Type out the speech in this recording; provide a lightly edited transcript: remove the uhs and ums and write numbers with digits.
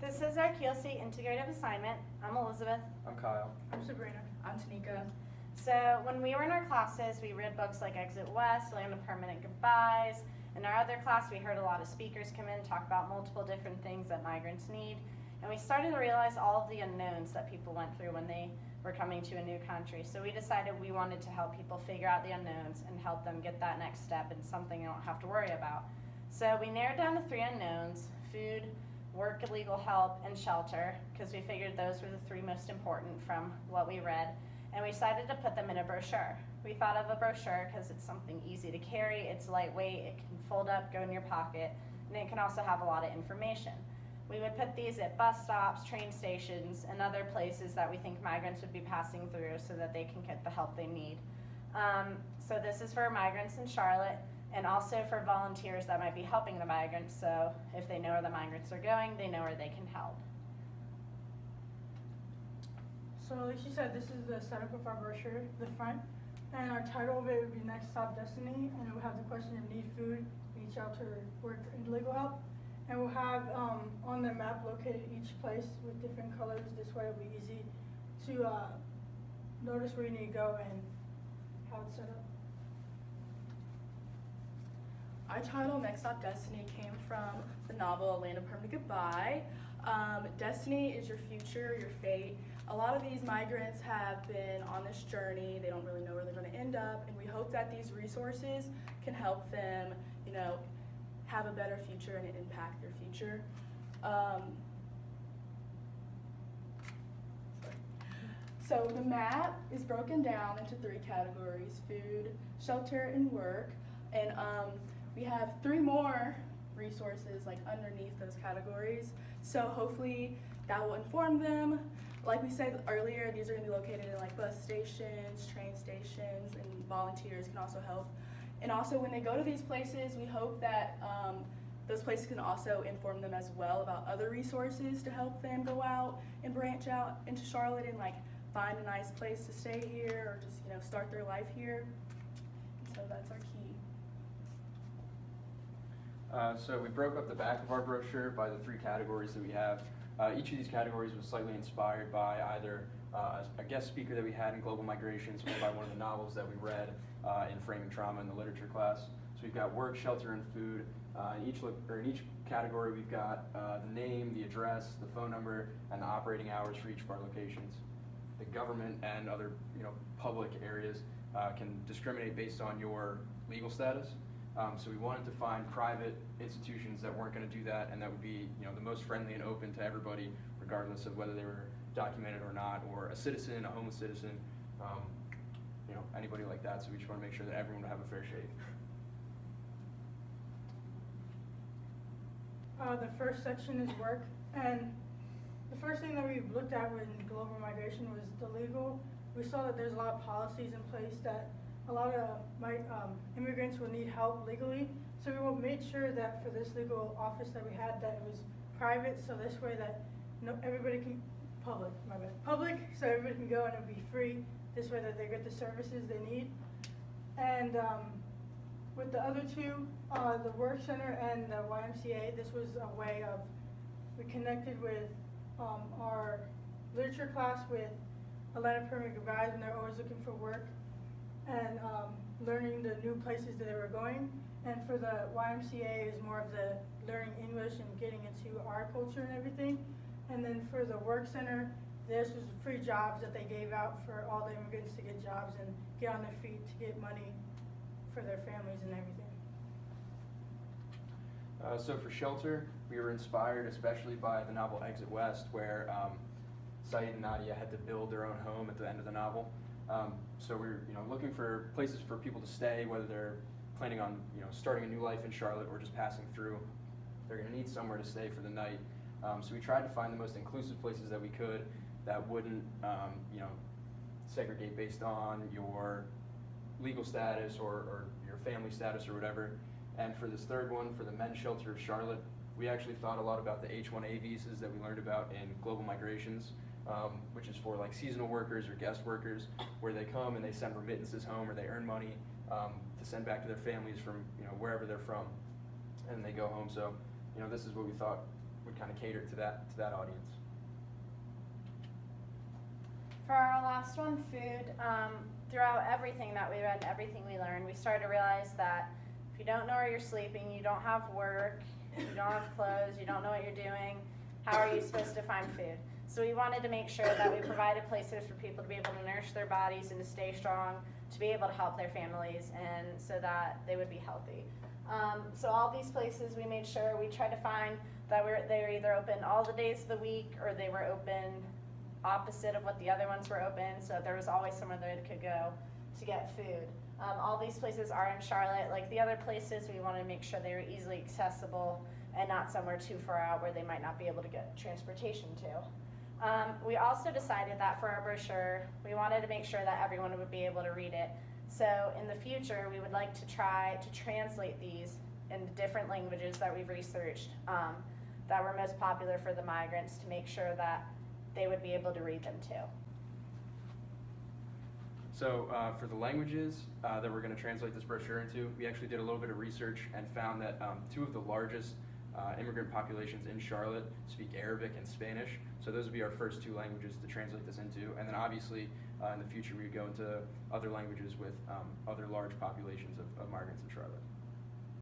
This is our Qlc Integrative assignment. I'm Elizabeth. I'm Kyle. I'm Sabrina. I'm Taneeka. So when we were in our classes, we read books like Exit West, Land of Permanent Goodbyes. In our other class, we heard a lot of speakers come in, talk about multiple different things that migrants need. And we started to realize all of the unknowns that people went through when they were coming to a new country. So we decided we wanted to help people figure out the unknowns and help them get that next step and something they don't have to worry about. So we narrowed down to 3 unknowns: food, work, legal help, and shelter, because we figured those were the 3 most important from what we read. And we decided to put them in a brochure. We thought of a brochure because it's something easy to carry, it's lightweight, it can fold up, go in your pocket, and it can also have a lot of information. We would put these at bus stops, train stations, and other places that we think migrants would be passing through so that they can get the help they need. So this is for migrants in Charlotte, and also for volunteers that might be helping the migrants, so if they know where the migrants are going, they know where they can help. So like she said, this is the setup of our brochure, the front, and our title of it would be Next Stop Destiny, and it would have the question of need food, need shelter, work, and legal help. And we'll have on the map located each place with different colors. This way it'll be easy to notice where you need to go and how it's set up. Our title, Next Stop Destiny, came from the novel Land of Permanent Goodbye. Destiny is your future, your fate. A lot of these migrants have been on this journey. They don't really know where they're going to end up, and we hope that these resources can help them, have a better future and impact their future. So the map is broken down into 3 categories: food, shelter, and work. And we have 3 more resources like underneath those categories. So hopefully that will inform them. Like we said earlier, these are going to be located in like bus stations, train stations, and volunteers can also help. And also when they go to these places, we hope that those places can also inform them as well about other resources to help them go out and branch out into Charlotte and like find a nice place to stay here or just start their life here. And so that's our key. So we broke up the back of our brochure by the 3 categories that we have. Each of these categories was slightly inspired by either a guest speaker that we had in Global Migrations or by one of the novels that we read in Framing Trauma in the literature class. So we've got work, shelter, and food. In each category, we've got the name, the address, the phone number, and the operating hours for each of our locations. The government and other public areas can discriminate based on your legal status. So we wanted to find private institutions that weren't going to do that, and that would be the most friendly and open to everybody, regardless of whether they were documented or not, or a citizen, a homeless citizen, anybody like that. So we just want to make sure that everyone would have a fair shake. The first section is work, and the first thing that we looked at with global migration was the legal. We saw that there's a lot of policies in place that a lot of immigrants will need help legally. So we made sure that for this legal office that we had, that it was private, so this way that everybody can, public, so everybody can go and it'll be free. This way that they get the services they need. And with the other 2, the work center and the YMCA, this was a way of, we connected with our literature class with a Land of Permanent Goodbyes, and they're always looking for work and learning the new places that they were going. And for the YMCA is more of the learning English and getting into our culture and everything. And then for the work center, this was free jobs that they gave out for all the immigrants to get jobs and get on their feet to get money for their families and everything. So for shelter, we were inspired especially by the novel Exit West, where Saeed and Nadia had to build their own home at the end of the novel. So we're looking for places for people to stay, whether they're planning on starting a new life in Charlotte or just passing through. They're going to need somewhere to stay for the night. So we tried to find the most inclusive places that we could that wouldn't segregate based on your legal status or your family status or whatever. And for this 3rd one, for the men's shelter of Charlotte, we actually thought a lot about the H-1A visas that we learned about in Global Migrations, which is for like seasonal workers or guest workers, where they come and they send remittances home or they earn money to send back to their families from wherever they're from, and they go home. So this is what we thought would kind of cater to that audience. For our last one, food, throughout everything that we read and everything we learned, we started to realize that if you don't know where you're sleeping, you don't have work, you don't have clothes, you don't know what you're doing, how are you supposed to find food? So we wanted to make sure that we provided places for people to be able to nourish their bodies and to stay strong, to be able to help their families, and so that they would be healthy. So all these places we made sure we tried to find that they were either open all the days of the week or they were open opposite of what the other ones were open, so there was always somewhere they could go to get food. All these places are in Charlotte. Like the other places, we wanted to make sure they were easily accessible and not somewhere too far out where they might not be able to get transportation to. We also decided that for our brochure, we wanted to make sure that everyone would be able to read it. So in the future, we would like to try to translate these into different languages that we've researched that were most popular for the migrants to make sure that they would be able to read them too. So for the languages that we're going to translate this brochure into, we actually did a little bit of research and found that two of the largest immigrant populations in Charlotte speak Arabic and Spanish. So those would be our first two languages to translate this into. And then obviously in the future we would go into other languages with other large populations of migrants in Charlotte.